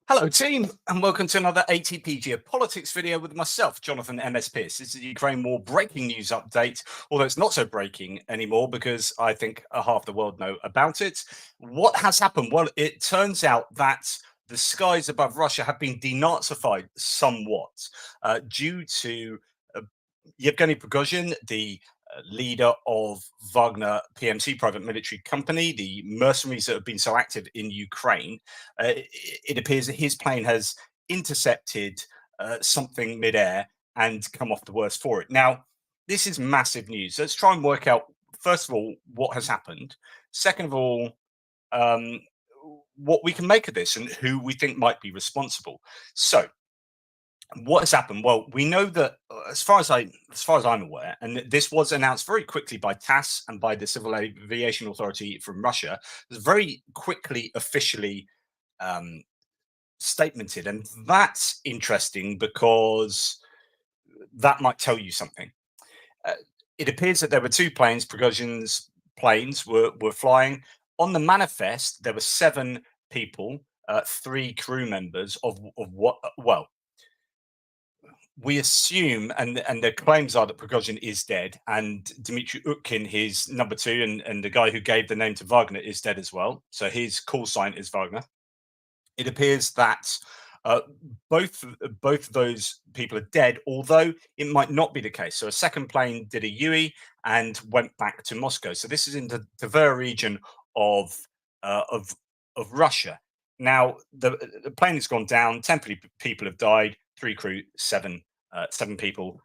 Hello, team, and welcome to another ATP Geopolitics video with myself, Jonathan MS Pierce. This is the Ukraine War breaking news update, although it's not so breaking anymore because I think half the world know about it. What has happened? Well, it turns out that the skies above Russia have been denazified somewhat due to uh, Yevgeny Prigozhin, the leader of Wagner PMC, private military company, the mercenaries that have been so active in Ukraine. It appears that his plane has intercepted something midair and come off the worst for it. Now, this is massive news. Let's try and work out, first of all, what has happened. Second of all, um, what we can make of this and who we think might be responsible. So, what has happened? Well, we know that as far as I'm aware, and this was announced very quickly by TASS and by the Civil Aviation Authority from Russia, it was very quickly officially um, statemented, and that's interesting because that might tell you something. Uh, it appears that there were two planes. Prigozhin's planes were flying. On the manifest, there were seven people, three crew members of what? Well, we assume, and the claims are that Prigozhin is dead, and Dmitry Utkin, his number two, and the guy who gave the name to Wagner, is dead as well. So his call sign is Wagner. It appears that uh, both of those people are dead, although it might not be the case. So a second plane did a UE and went back to Moscow. So this is in the Tver region of uh, of of Russia. Now the plane has gone down. 10 people have died. Three crew, seven people.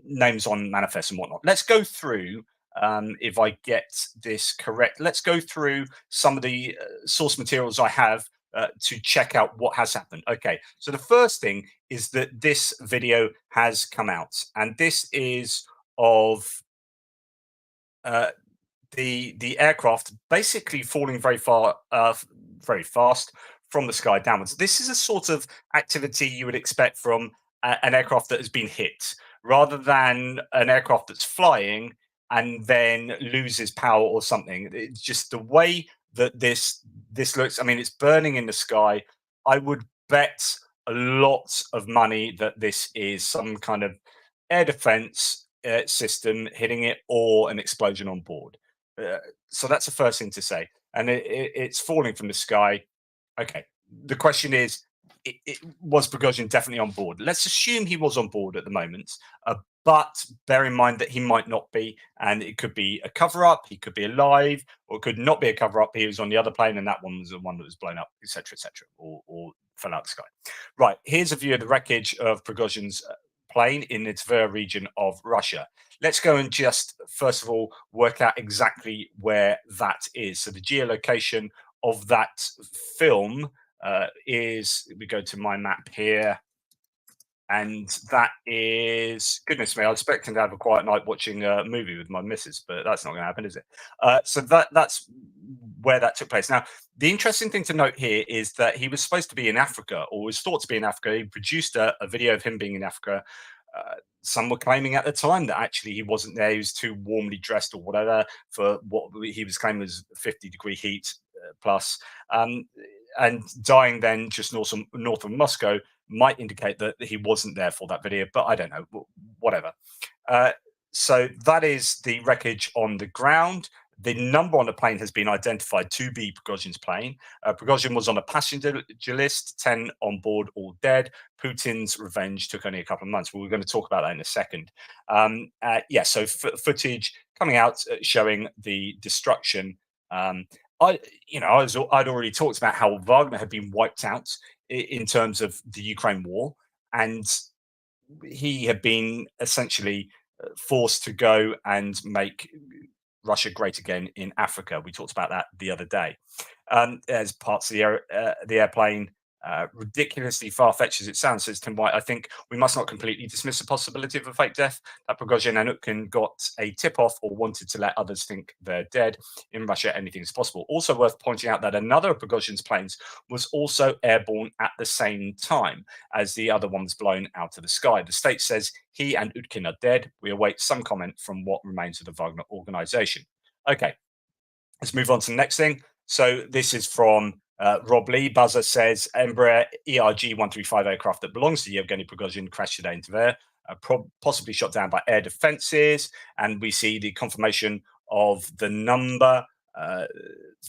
Names on manifest and whatnot. Let's go through. If I get this correct, let's go through some of the source materials I have to check out what has happened. Okay, so the first thing is that this video has come out, and this is of uh, the aircraft basically falling very fast from the sky downwards. This is a sort of activity you would expect from an aircraft that has been hit, rather than an aircraft that's flying and then loses power or something. It's just the way that this looks. I mean, it's burning in the sky. I would bet a lot of money that this is some kind of air defense system hitting it or an explosion on board. Uh, so that's the first thing to say. And it's falling from the sky. Okay. The question is, was Prigozhin definitely on board? Let's assume he was on board at the moment, but bear in mind that he might not be, and it could be a cover up. He could be alive, or it could not be a cover up. He was on the other plane, and that one was the one that was blown up, etc., or fell out the sky. Right. Here's a view of the wreckage of Prigozhin's plane in the Tver region of Russia. Let's go and just first of all work out exactly where that is. So the geolocation of that film is, we go to my map here, and that is, goodness me, I was expecting to have a quiet night watching a movie with my missus, but that's not going to happen, is it? So that's where that took place. Now, the interesting thing to note here is that he was supposed to be in Africa, or was thought to be in Africa. He produced a video of him being in Africa. Some were claiming at the time that actually he wasn't there. He was too warmly dressed or whatever for what he was claiming was 50-degree heat plus. And dying then just north of Moscow might indicate that he wasn't there for that video, but I don't know, whatever. So that is the wreckage on the ground. The number on the plane has been identified to be Prigozhin's plane. Prigozhin was on a passenger list, 10 on board, all dead. Putin's revenge took only a couple of months, but we're going to talk about that in a second. Yeah, so footage coming out showing the destruction. I'd already talked about how Wagner had been wiped out in terms of the Ukraine war, and he had been essentially forced to go and make Russia great again in Africa. We talked about that the other day. As parts of the airplane, ridiculously far-fetched as it sounds, says Tim White, I think we must not completely dismiss the possibility of a fake death. That Prigozhin and Utkin got a tip-off or wanted to let others think they're dead. In Russia, anything is possible. Also worth pointing out that another of Prigozhin's planes was also airborne at the same time as the other one was blown out of the sky. The state says he and Utkin are dead. We await some comment from what remains of the Wagner organization. Okay, let's move on to the next thing. So this is from Rob Lee, Buzzer says Embraer ERG 135 aircraft that belongs to Yevgeny Prigozhin crashed today in Tver, possibly shot down by air defenses. And we see the confirmation of the number.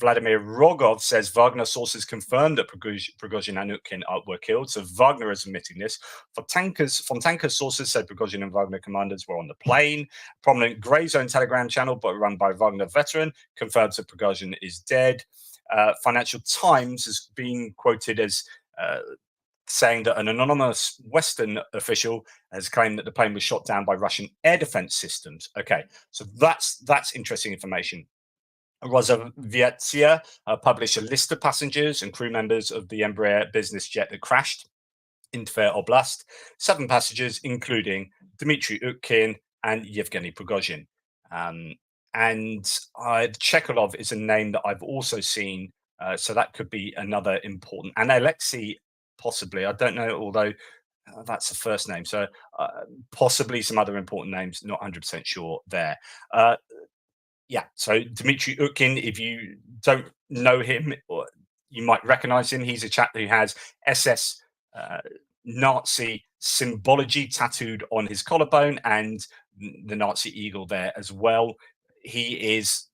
Vladimir Rogov says Wagner sources confirmed that Prigozhin and Utkin were killed. So Wagner is admitting this. Fontanka sources said Prigozhin and Wagner commanders were on the plane. Prominent Grey Zone Telegram channel, but run by Wagner veteran, confirms that Prigozhin is dead. Financial Times has been quoted as saying that an anonymous Western official has claimed that the plane was shot down by Russian air defense systems. Okay, so that's interesting information. Rosavietsia published a list of passengers and crew members of the Embraer business jet that crashed in Tver Oblast. 7 passengers, including Dmitry Utkin and Yevgeny Prigozhin. And Chekolov is a name that I've also seen, so that could be another important. And Alexei, possibly, I don't know, although that's the first name. So possibly some other important names, not 100% sure there. Yeah, so Dmitry Utkin, if you don't know him, or you might recognize him. He's a chap who has SS Nazi symbology tattooed on his collarbone and the Nazi eagle there as well. He is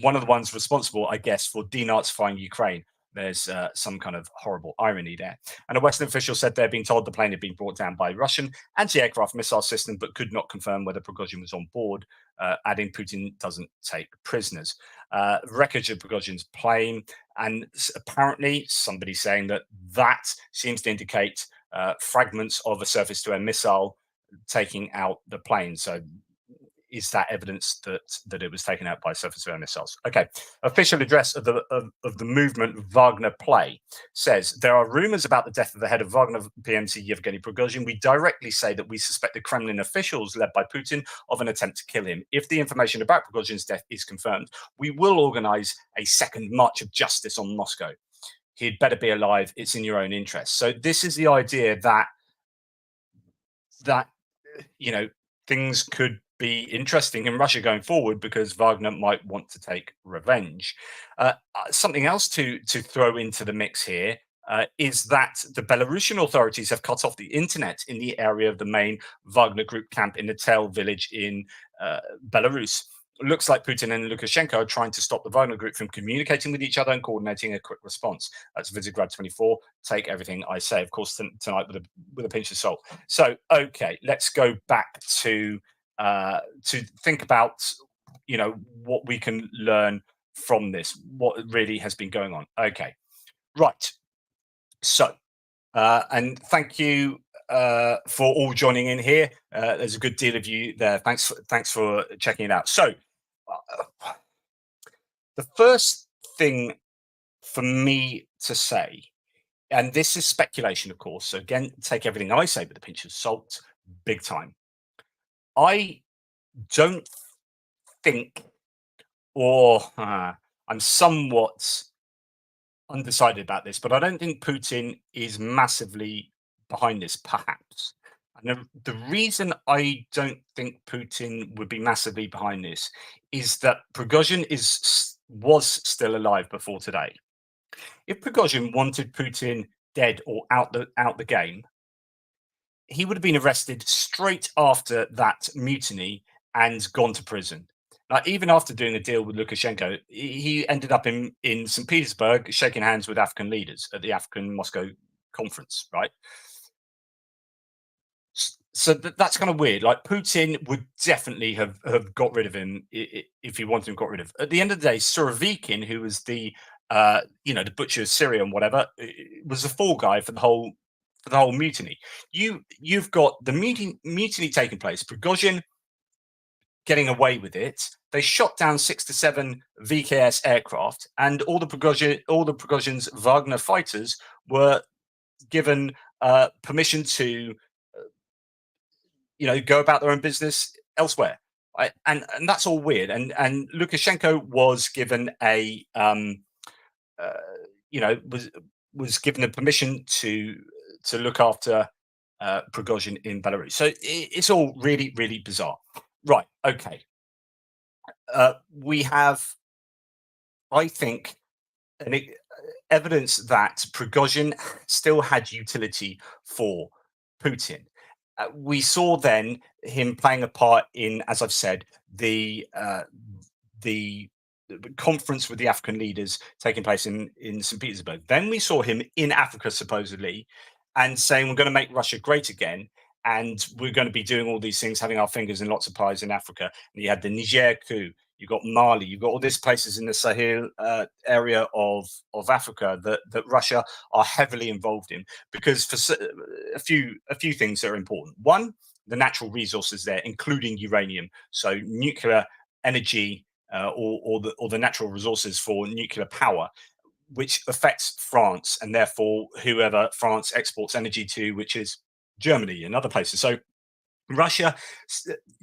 one of the ones responsible, I guess, for denazifying Ukraine. There's some kind of horrible irony there. And a Western official said they're being told the plane had been brought down by Russian anti-aircraft missile system, but could not confirm whether Prigozhin was on board, adding Putin doesn't take prisoners. Wreckage of Prigozhin's plane, and apparently somebody saying that seems to indicate fragments of a surface-to-air missile taking out the plane. So is that evidence that it was taken out by surface-to-air missiles? Okay. Official address of the movement Wagner Play says there are rumors about the death of the head of Wagner PMC Yevgeny Prigozhin. We directly say that we suspect the Kremlin officials led by Putin of an attempt to kill him. If the information about Prigozhin's death is confirmed, we will organize a second march of justice on Moscow. He'd better be alive. It's in your own interest. So this is the idea that things could be interesting in Russia going forward because Wagner might want to take revenge. Something else to throw into the mix here is that the Belarusian authorities have cut off the internet in the area of the main Wagner group camp in the Tel village in Belarus. It looks like Putin and Lukashenko are trying to stop the Wagner group from communicating with each other and coordinating a quick response. That's Visegrad 24. Take everything I say, of course, tonight with a pinch of salt. So, okay, let's go back to think about what we can learn from this, what really has been going on. Okay, right. So, and thank you for all joining in here. There's a good deal of you there. Thanks for checking it out. So, the first thing for me to say, and this is speculation, of course. So again, take everything I say with a pinch of salt, big time. I don't think, or I'm somewhat undecided about this, but I don't think Putin is massively behind this, perhaps. And the reason I don't think Putin would be massively behind this is that Prigozhin was still alive before today. If Prigozhin wanted Putin dead or out the game, he would have been arrested straight after that mutiny and gone to prison. Like, even after doing a deal with Lukashenko, he ended up in St. Petersburg shaking hands with African leaders at the African Moscow conference, right? So that's kind of weird. Like, Putin would definitely have got rid of him if he wanted him got rid of. At the end of the day, Surovikin, who was the the butcher of Syria and whatever, was the fall guy for the whole mutiny. You've got the mutiny taking place. Prigozhin getting away with it. They shot down 6 to 7 VKS aircraft, and all the Prigozhin's Wagner fighters were given permission to go about their own business elsewhere. And that's all weird. And Lukashenko was given a was given the permission to look after Prigozhin in Belarus. So it's all really, really bizarre. Right. Okay. We have, I think, evidence that Prigozhin still had utility for Putin. We saw then him playing a part in, as I've said, the conference with the African leaders taking place in St. Petersburg. Then we saw him in Africa, supposedly, and saying, we're going to make Russia great again. And we're going to be doing all these things, having our fingers in lots of pies in Africa. And you had the Niger coup, you've got Mali, you've got all these places in the Sahel area of Africa that Russia are heavily involved in, because for a few things that are important. One, the natural resources there, including uranium, so nuclear energy, or the natural resources for nuclear power, which affects France and therefore whoever France exports energy to, which is Germany and other places. So Russia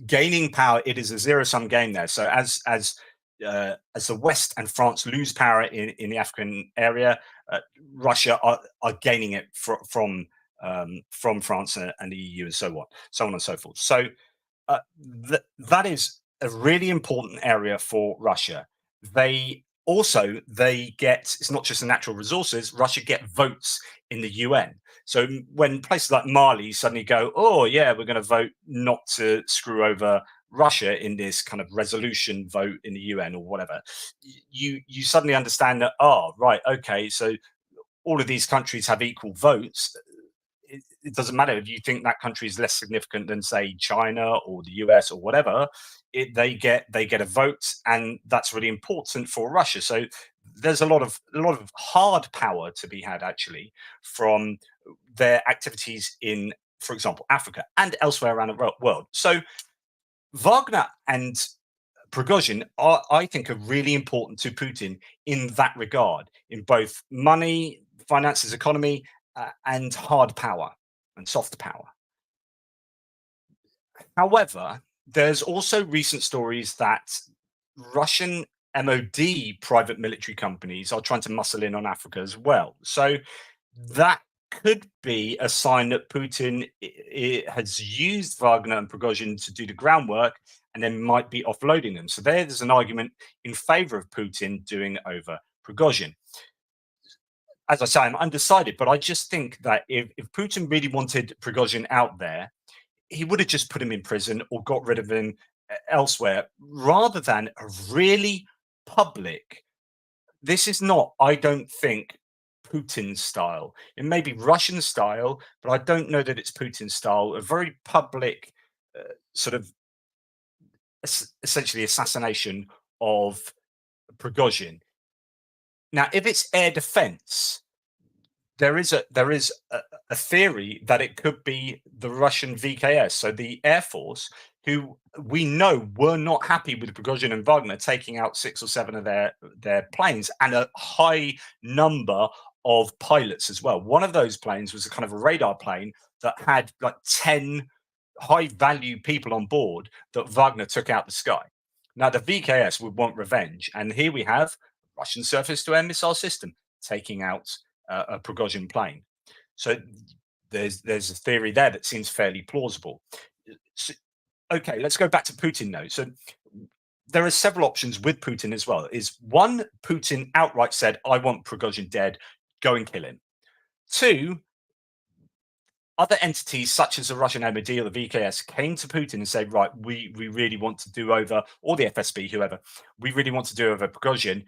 gaining power, it is a zero-sum game there. So as the West and France lose power in the African area, Russia are gaining it from France and the EU and so on and so forth. So that is a really important area for Russia. They get, it's not just the natural resources, Russia get votes in the UN. So when places like Mali suddenly go, oh yeah, we're going to vote not to screw over Russia in this kind of resolution vote in the UN or whatever, you suddenly understand that, oh right, okay, so all of these countries have equal votes. It doesn't matter if you think that country is less significant than, say, China or the US or whatever. They get a vote, and that's really important for Russia. So there's a lot of hard power to be had, actually, from their activities in, for example, Africa and elsewhere around the world. So Wagner and Prigozhin are, I think, are really important to Putin in that regard, in both money, finances, economy, and hard power and soft power. However, there's also recent stories that Russian MOD private military companies are trying to muscle in on Africa as well. So that could be a sign that Putin has used Wagner and Prigozhin to do the groundwork and then might be offloading them. So there's an argument in favor of Putin doing it over Prigozhin. As I say, I'm undecided, but I just think that if Putin really wanted Prigozhin out there, he would have just put him in prison or got rid of him elsewhere, rather than a really public. This is not, I don't think, Putin's style. It may be Russian style, but I don't know that it's Putin's style. A very public, sort of essentially assassination of Prigozhin. Now, if it's air defense, there is a theory that it could be the Russian VKS, so the Air Force, who we know were not happy with Prigozhin and Wagner taking out 6 or 7 of their planes, and a high number of pilots as well. One of those planes was a kind of a radar plane that had like 10 high value people on board that Wagner took out the sky. Now the VKS would want revenge, and here we have Russian surface to air missile system taking out a Prigozhin plane. So there's a theory there that seems fairly plausible. So, okay, let's go back to Putin now. So there are several options with Putin as well. Is one, Putin outright said, I want Prigozhin dead, go and kill him. Two, other entities such as the Russian MOD or the VKS came to Putin and said, right, we really want to do over, or the FSB, whoever, we really want to do over Prigozhin.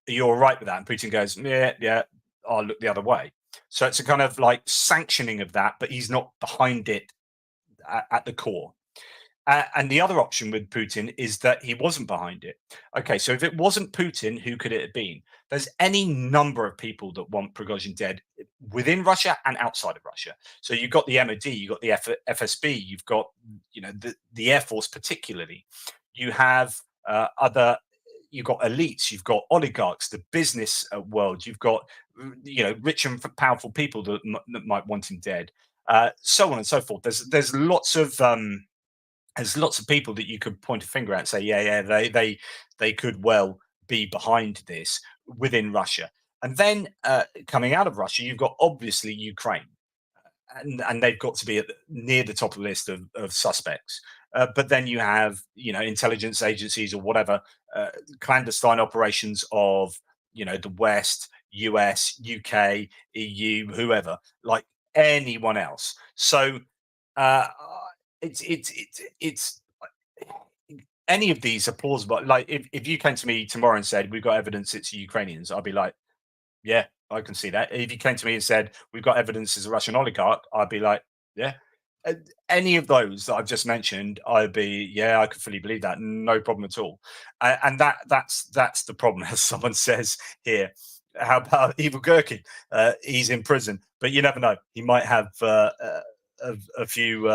Are you all right with that? And Putin goes, yeah, I'll look the other way. So it's a kind of like sanctioning of that, but he's not behind it at the core. And the other option with Putin is that he wasn't behind it. Okay, so if it wasn't Putin, who could it have been? There's any number of people that want Prigozhin dead within Russia and outside of Russia. So you've got the MOD, you've got the FSB, you've got the Air Force particularly. You have you've got elites, you've got oligarchs, the business world, you've got rich and powerful people that might want him dead, so on and so forth. There's lots of people that you could point a finger at and say, yeah, they could well be behind this within Russia. And then coming out of Russia, you've got obviously Ukraine, and they've got to be near the top of the list of suspects. But then you have intelligence agencies or whatever, clandestine operations of the West. US, UK, EU, whoever, like anyone else. So uh, it's any of these are plausible. Like if you came to me tomorrow and said we've got evidence it's Ukrainians, I'd be like, yeah, I can see that. If you came to me and said we've got evidence as a Russian oligarch, I'd be like, yeah. Uh, Any of those that I've just mentioned, I'd be, yeah, I could fully believe that, no problem at all. And that's the problem, as someone says here. How about Evil Gherkin? He's in prison, but you never know. He might have a few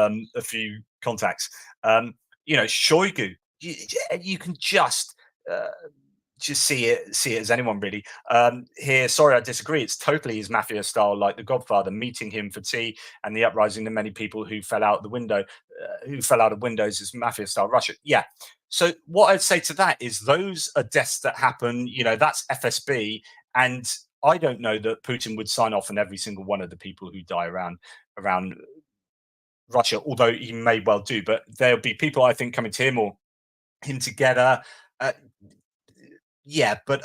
contacts. Shoigu. You can uh, just see it as anyone really. Here, sorry, I disagree. It's totally his mafia style, like The Godfather, meeting him for tea and the uprising of many people who fell out the window, who fell out of windows is mafia style Russia. Yeah. So what I'd say to that is those are deaths that happen. That's FSB, and I don't know that Putin would sign off on every single one of the people who die around Russia, although he may well do. But there'll be people I think coming to him or him together. Uh, yeah, but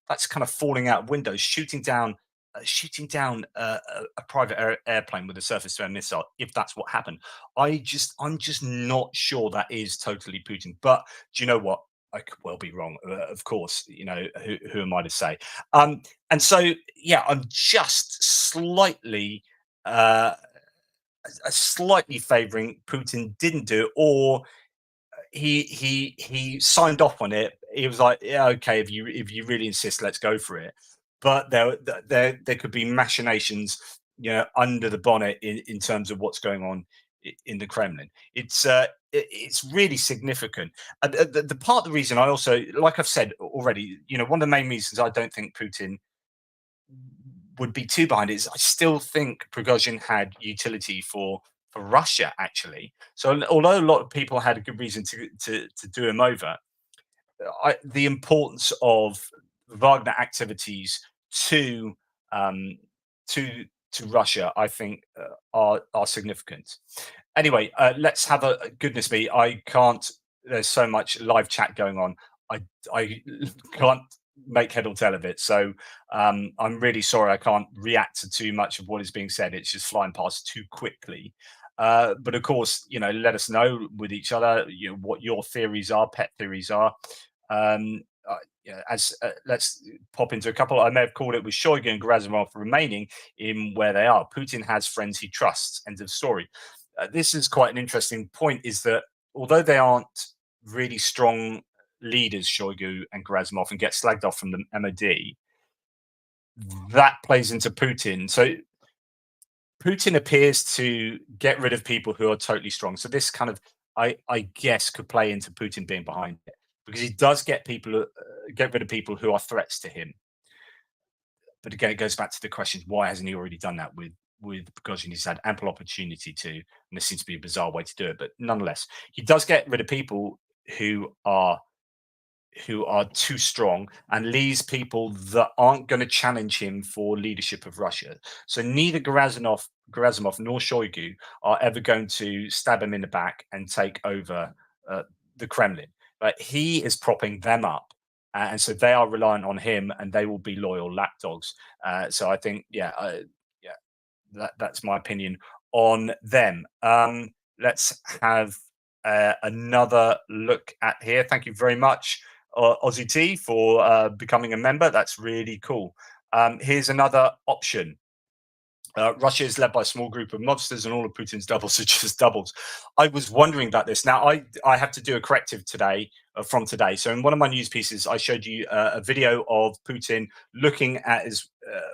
that's kind of falling out of windows, shooting down a private airplane with a surface to air missile. If that's what happened, I'm just not sure that is totally Putin. But do you know what? I could well be wrong. Of course, who am I to say? And so yeah, I'm just uh, slightly favouring Putin didn't do it, or he signed off on it. He was like, yeah, okay, if you really insist, let's go for it. But there could be machinations, under the bonnet in terms of what's going on in the Kremlin. It's really significant. The part of the reason I also, like I've said already, one of the main reasons I don't think Putin would be too behind it is I still think Prigozhin had utility for Russia actually. So although a lot of people had a good reason to do him over, the importance of Wagner activities to um, to to Russia, I think, are significant. Anyway, let's have goodness me, I can't. There's so much live chat going on. I can't make head or tail of it. So I'm really sorry I can't react to too much of what is being said. It's just flying past too quickly. But of course, let us know with each other, what your theories are, pet theories are. Yeah, as let's pop into a couple. I may have called it with Shoigu and Gerasimov remaining in where they are. Putin has friends he trusts. End of story. This is quite an interesting point. Is that although they aren't really strong leaders, Shoigu and Gerasimov, and get slagged off from the MOD, that plays into Putin. So Putin appears to get rid of people who are totally strong. So this kind of, I guess, could play into Putin being behind it because he does get rid of people who are threats to him. But again, it goes back to the question: why hasn't he already done that with Prigozhin? He's had ample opportunity to, and this seems to be a bizarre way to do it. But nonetheless, he does get rid of people who are who are too strong and leaves people that aren't going to challenge him for leadership of Russia. So neither Gerasimov nor Shoigu are ever going to stab him in the back and take over uh, the Kremlin. But he is propping them up. And so they are reliant on him, and they will be loyal lapdogs. So I think, yeah, that's my opinion on them. Let's have another look at here. Thank you very much, Aussie T, for becoming a member. That's really cool. Here's another option. Russia is led by a small group of mobsters, and all of Putin's doubles are just doubles. I was wondering about this. Now, I have to do a corrective today from today. So, in one of my news pieces, I showed you a video of Putin looking at his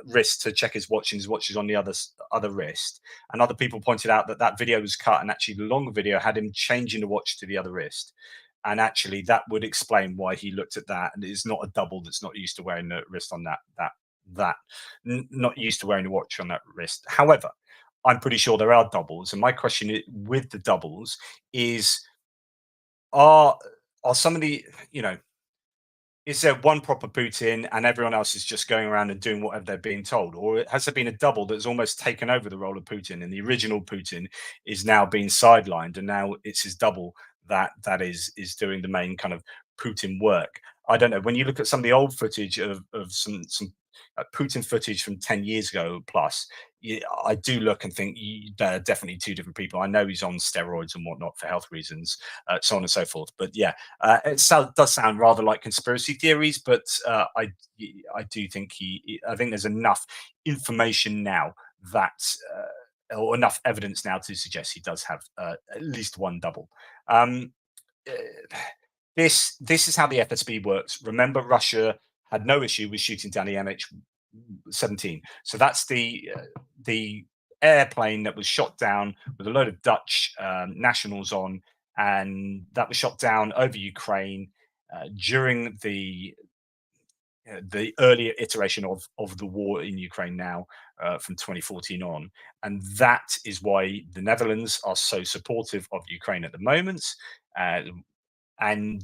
wrist to check his watch, and his watch is on the other wrist. And other people pointed out that that video was cut, and actually, the longer video had him changing the watch to the other wrist. And actually, that would explain why he looked at that. And it's not a double that's not used to wearing the wrist on that not used to wearing a watch on that wrist. However, I'm pretty sure there are doubles, and my question with the doubles is: are some of the is there one proper Putin and everyone else is just going around and doing whatever they're being told, or has there been a double that's almost taken over the role of Putin, and the original Putin is now being sidelined, and now it's his double that is doing the main kind of Putin work? I don't know. When you look at some of the old footage of some Putin footage from 10 years ago plus, I do look and think they're definitely two different people. I know he's on steroids and whatnot for health reasons, so on and so forth. But yeah, does sound rather like conspiracy theories. But I do think I think there's enough information now that. Or enough evidence now to suggest he does have at least one double. Um, uh, this is how the FSB works. Remember, Russia had no issue with shooting down the MH17. So that's the airplane that was shot down with a load of Dutch nationals on, and that was shot down over Ukraine during the earlier iteration of the war in Ukraine now from 2014 on, and that is why the Netherlands are so supportive of Ukraine at the moment. Uh, and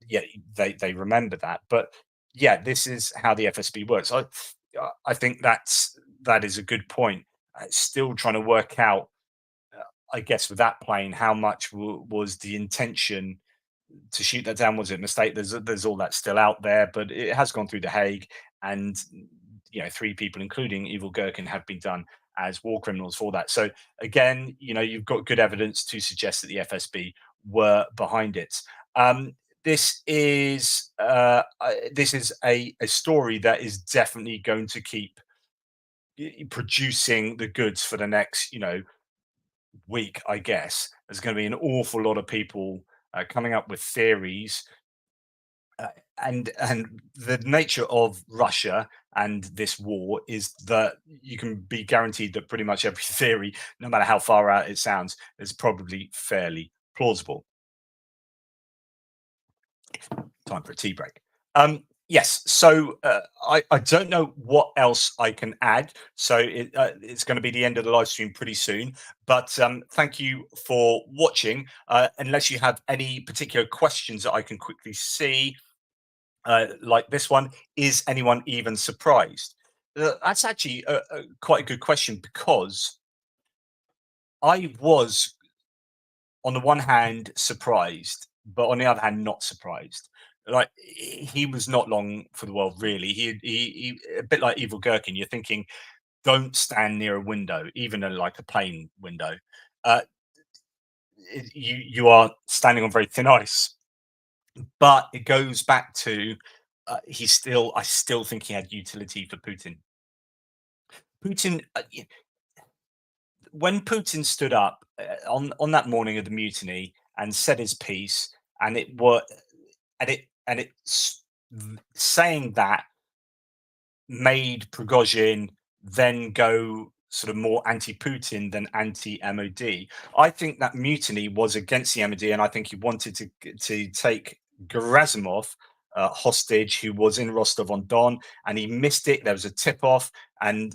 yeah, they remember that. But yeah, this is how the FSB works. I think that is a good point. Still trying to work out, I guess, with that plane, how much was the intention to shoot that down? Was it a mistake? There's all that still out there, but it has gone through the Hague, and three people, including Evil Gherkin, have been done as war criminals for that. So again, you've got good evidence to suggest that the FSB were behind it. Um, this is a story that is definitely going to keep producing the goods for the next week. I guess there's going to be an awful lot of people coming up with theories, uh, and the nature of Russia and this war is that you can be guaranteed that pretty much every theory, no matter how far out it sounds, is probably fairly plausible. Time for a tea break. Yes, so I don't know what else I can add. So it's going to be the end of the live stream pretty soon. But thank you for watching. Unless you have any particular questions that I can quickly see, like this one, is anyone even surprised? That's actually quite a good question, because I was, on the one hand, surprised, but on the other hand, not surprised. Like, he was not long for the world, really. He a bit like Evil Gherkin. You're thinking, don't stand near a window, even like a plane window. Uh, you are standing on very thin ice. But it goes back to I still think he had utility for Putin. Putin, when Putin stood up on that morning of the mutiny and said his piece, and it was and saying that made Prigozhin then go sort of more anti-Putin than anti-MOD. I think that mutiny was against the MOD, and I think he wanted to take Gerasimov hostage, who was in Rostov on Don, and he missed it. There was a tip-off, and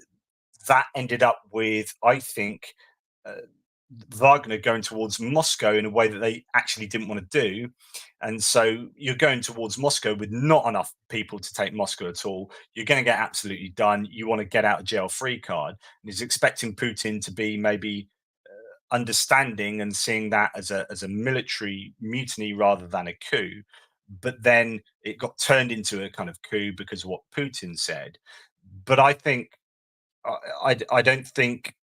that ended up with, I think, uh, Wagner going towards Moscow in a way that they actually didn't want to do. And so you're going towards Moscow with not enough people to take Moscow at all. You're going to get absolutely done. You want to get out of jail free card. And he's expecting Putin to be maybe understanding and seeing that as a military mutiny rather than a coup. But then it got turned into a kind of coup because of what Putin said. But I think I don't think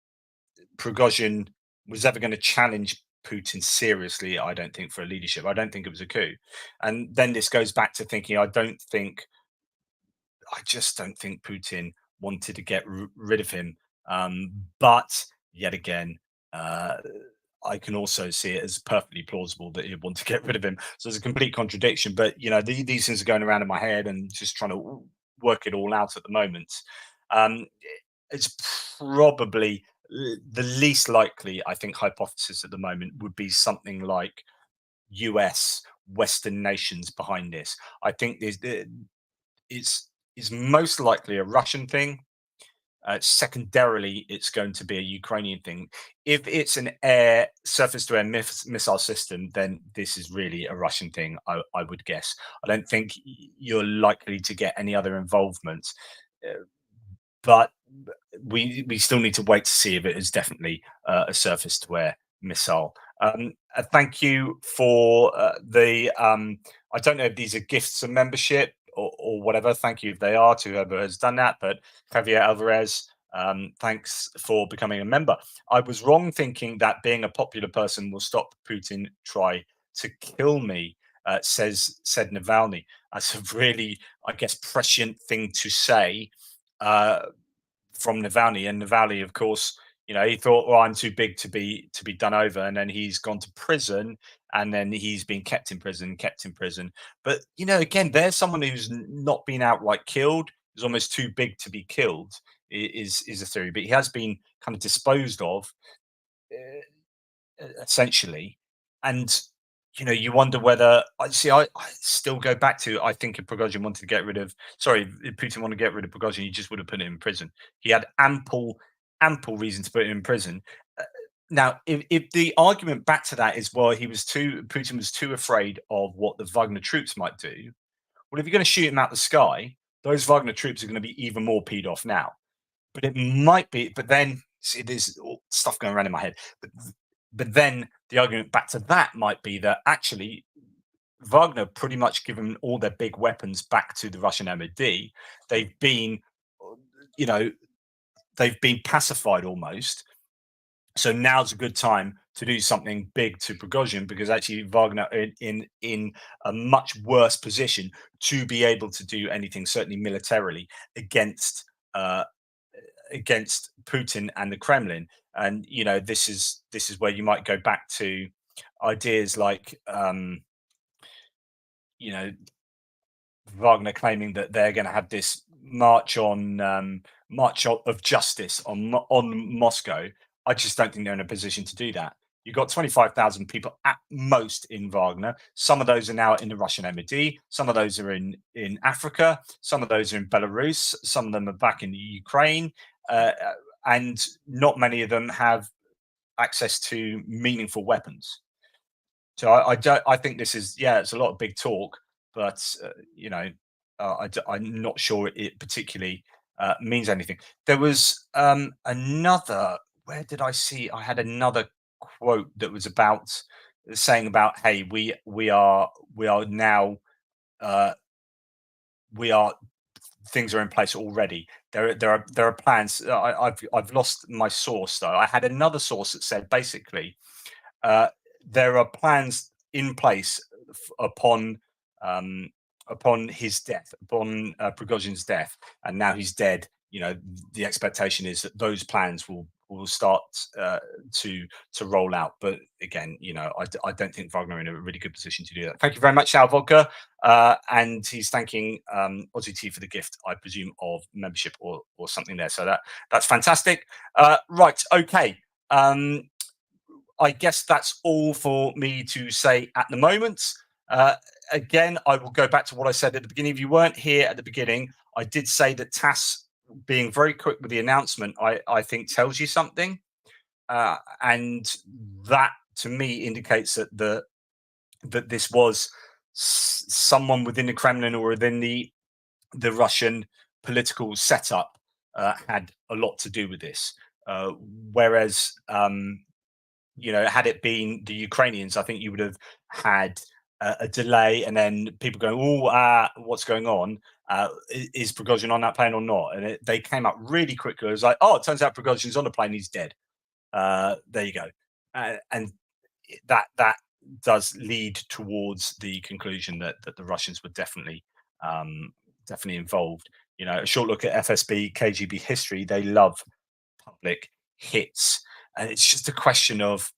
Prigozhin was ever going to challenge Putin seriously. I don't think, for a leadership. I don't think it was a coup. And then this goes back to thinking, I just don't think Putin wanted to get rid of him. But yet again, uh, I can also see it as perfectly plausible that he'd want to get rid of him. So it's a complete contradiction. But these things are going around in my head and just trying to work it all out at the moment. Um, it's probably the least likely, I think, hypothesis at the moment would be something like US Western nations behind this. I think it's most likely a Russian thing. Secondarily, it's going to be a Ukrainian thing. If it's an air surface to air missile system, then this is really a Russian thing, I would guess. I don't think you're likely to get any other involvement. But we still need to wait to see if it is definitely a surface to air missile. Thank you for the. I don't know if these are gifts of membership or or whatever. Thank you if they are, to whoever has done that. But Javier Alvarez, thanks for becoming a member. I was wrong thinking that being a popular person will stop Putin try to kill me, said Navalny. That's a really, I guess, prescient thing to say uh, from Navalny. And Navalny, of course, he thought, well, I'm too big to be done over, and then he's gone to prison, and then he's been kept in prison, kept in prison. But again, there's someone who's not been outright killed, who's almost too big to be killed, is a theory, but he has been kind of disposed of, essentially. And you wonder whether I see. I still go back to, I think if Prigozhin wanted to get rid of, sorry, if Putin wanted to get rid of Prigozhin, he just would have put him in prison. He had ample reason to put him in prison. Now, if the argument back to that is, well, Putin was too afraid of what the Wagner troops might do. Well, if you're going to shoot him out the sky, those Wagner troops are going to be even more peed off now. But it might be, but then see, there's all stuff going around in my head. But then the argument back to that might be that actually Wagner pretty much given all their big weapons back to the Russian MOD. They've been, you know, they've been pacified almost. So now's a good time to do something big to Prigozhin, because actually Wagner in a much worse position to be able to do anything, certainly militarily, uh, against Putin and the Kremlin. And this is where you might go back to ideas like you know Wagner claiming that they're going to have this march of justice on Moscow. I just don't think they're in a position to do that. You've got 25,000 people at most in Wagner. Some of those are now in the Russian MOD. Some of those are in Africa. Some of those are in Belarus. Some of them are back in the Ukraine. And not many of them have access to meaningful weapons. So I think this is, it's a lot of big talk, but I'm not sure it particularly means anything. There was another. Where did I see? I had another quote that was about saying about, hey, we are now uh, we are things are in place already. There are plans. I've lost my source though. I had another source that said basically uh, there are plans in place um, upon his death, upon Prigozhin's death, and now he's dead. The expectation is that those plans will start to roll out. But again, I don't think Wagner are in a really good position to do that. Thank you very much, Sal Vodka, and he's thanking Aussie T for the gift, I presume, of membership or something there. So that's fantastic. Right, okay. I guess that's all for me to say at the moment. Again, I will go back to what I said at the beginning. If you weren't here at the beginning, I did say that TASS being very quick with the announcement, I think tells you something. And that to me indicates that this was someone within the Kremlin or within the Russian political setup had a lot to do with this. Whereas had it been the Ukrainians, I think you would have had a delay, and then people going, "Oh, what's going on? Is Prigozhin on that plane or not?" And they came up really quickly. It was like, "Oh, it turns out Prigozhin's on the plane. He's dead." There you go, and that does lead towards the conclusion that the Russians were definitely involved. A short look at FSB KGB history. They love public hits. And it's just a question of,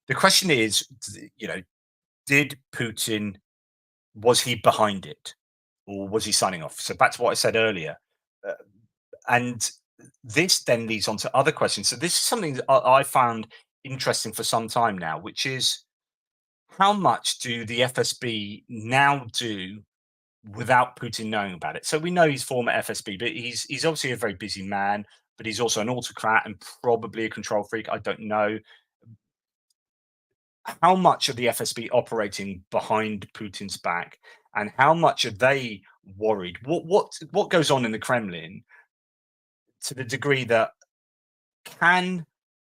the question is, did Putin, was he behind it, or was he signing off? So back to what I said earlier. Uh, and this then leads on to other questions. So this is something that I found interesting for some time now, which is, how much do the FSB now do without Putin knowing about it? So we know he's former FSB, but he's obviously a very busy man, but he's also an autocrat and probably a control freak. I don't know. How much of the FSB operating behind Putin's back, and how much are they worried? What goes on in the Kremlin, to the degree that, can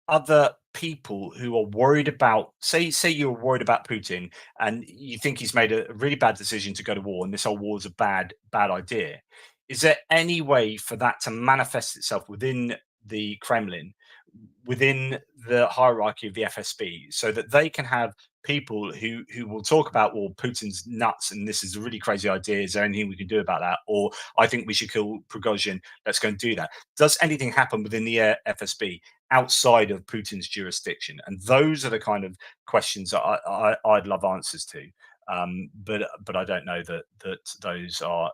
other people who are worried about, say you're worried about Putin and you think he's made a really bad decision to go to war and this whole war is a bad idea, is there any way for that to manifest itself within the Kremlin, within the hierarchy of the FSB, so that they can have people who will talk about, well, Putin's nuts and this is a really crazy idea. Is there anything we can do about that? Or I think we should kill Prigozhin. Let's go and do that. Does anything happen within the FSB outside of Putin's jurisdiction? And those are the kind of questions that I'd love answers to. But I don't know that those are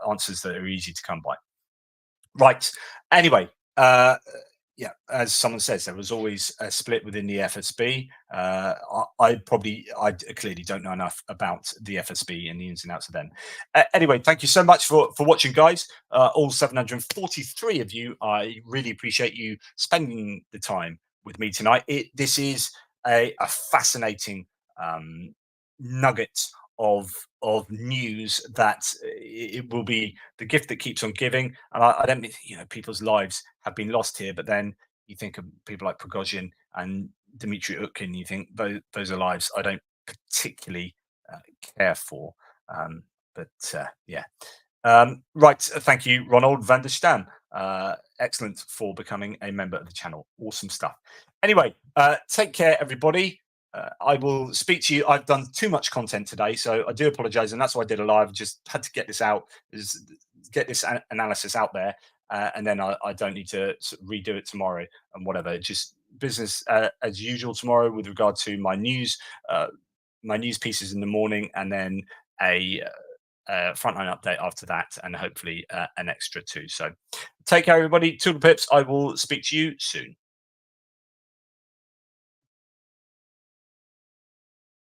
answers that are easy to come by. Right. Anyway, yeah, as someone says, there was always a split within the FSB. I clearly don't know enough about the FSB and the ins and outs of them. Anyway, thank you so much for watching, guys. All 743 of you. I really appreciate you spending the time with me tonight. This is a fascinating nugget of news that it will be the gift that keeps on giving. And I don't mean, people's lives have been lost here, but then you think of people like Prigozhin and Dmitry Utkin, you think those are lives I don't particularly care for. But yeah. Right. Thank you, Ronald van der Stam. Excellent for becoming a member of the channel. Awesome stuff. Anyway, take care, everybody. I will speak to you. I've done too much content today, so I do apologize, and that's why I did a live. Just had to get this out, get this analysis out there, and then I don't need to redo it tomorrow and whatever. Just business as usual tomorrow with regard to my news pieces in the morning, and then a frontline update after that, and hopefully an extra too. So take care, everybody. Toodle pips. I will speak to you soon.